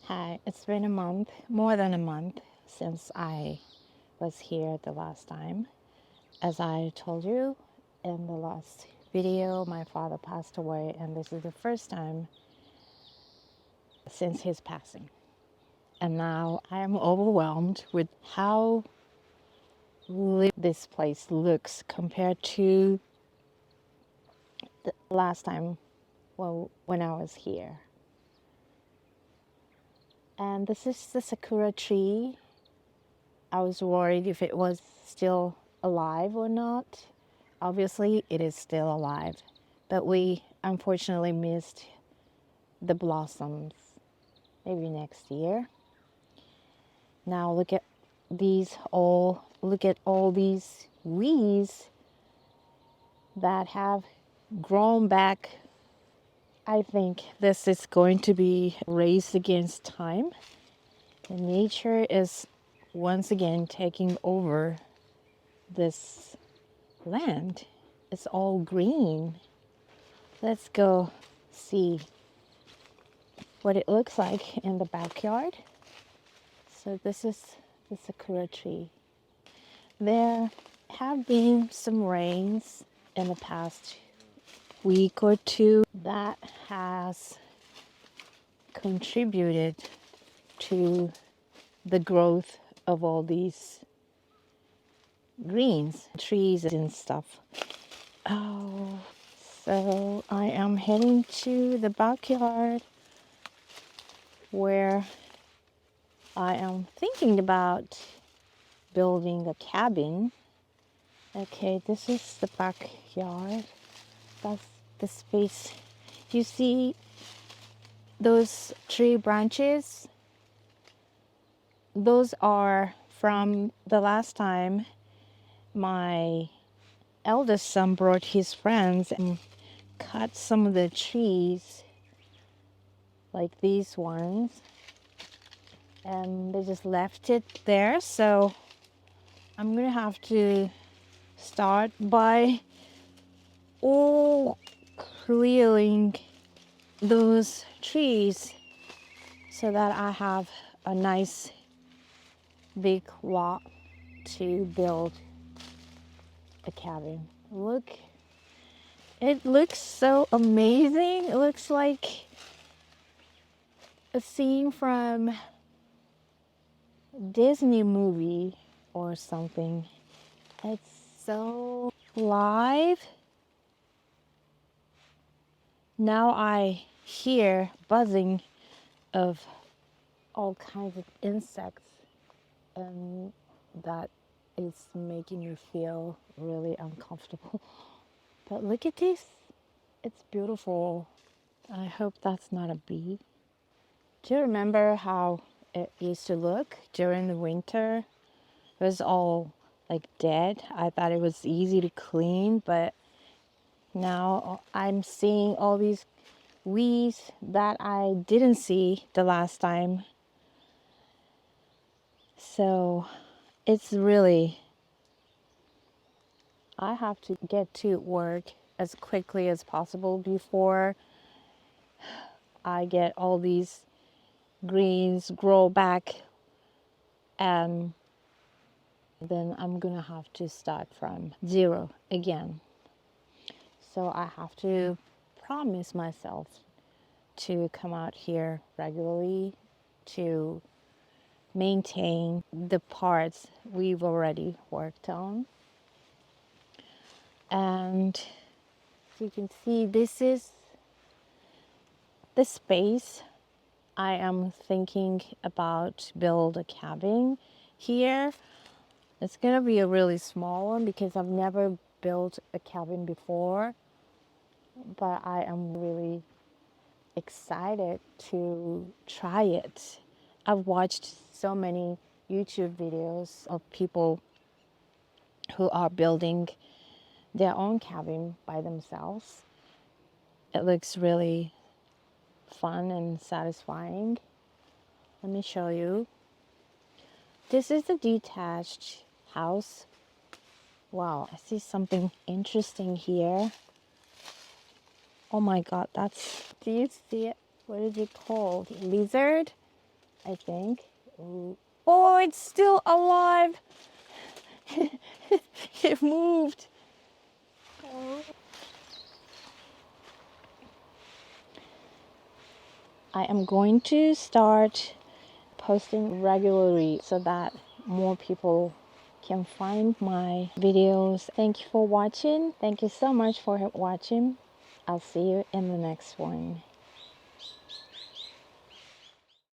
Hi, it's been a month, more than a month, since I was here the last time. As I told you in the last video, my father passed away, and this is the first time since his passing. And now I am overwhelmed with how this place looks compared to the last time, well, when I was here. And this is the sakura tree. I was worried if it was still alive or not. Obviously, it is still alive, but we unfortunately missed the blossoms. Maybe next year. Now look at all these weeds that have grown back. I think this is going to be a race against time. And nature is once again taking over this land. It's all green. Let's go see what it looks like in the backyard. So this is the sakura tree. There have been some rains in the past week or two that has contributed to the growth of all these greens, trees and stuff. Oh, so I am heading to the backyard where I am thinking about building a cabin. Okay, this is the backyard. That's the space. You see those tree branches? Those are from the last time my eldest son brought his friends and cut some of the trees, like these ones, and they just left it there. So I'm gonna have to start by all clearing those trees so that I have a nice big lot to build a cabin. Look, it looks so amazing. It looks like a scene from a Disney movie or something. It's so live. Now I hear buzzing of all kinds of insects, and that is making me feel really uncomfortable. But look at this. It's beautiful. I hope that's not a bee. Do you remember how it used to look during the winter? It was all like dead. I thought it was easy to clean, but now I'm seeing all these weeds that I didn't see the last time. So it's really, I have to get to work as quickly as possible before I get all these greens grow back, and then I'm gonna have to start from zero again. So I have to promise myself to come out here regularly to maintain the parts we've already worked on. And as you can see, this is the space I am thinking about build a cabin here. It's gonna be a really small one because I've never built a cabin before, but I am really excited to try it. I've watched so many YouTube videos of people who are building their own cabin by themselves. It looks really fun and satisfying. Let me show you. This is a detached house. Wow, I see something interesting here. Oh my God, do you see it? What is it called? Lizard? I think. Ooh. Oh, it's still alive. It moved. I am going to start posting regularly so that more people can find my videos. Thank you for watching. Thank you so much for watching. I'll see you in the next one.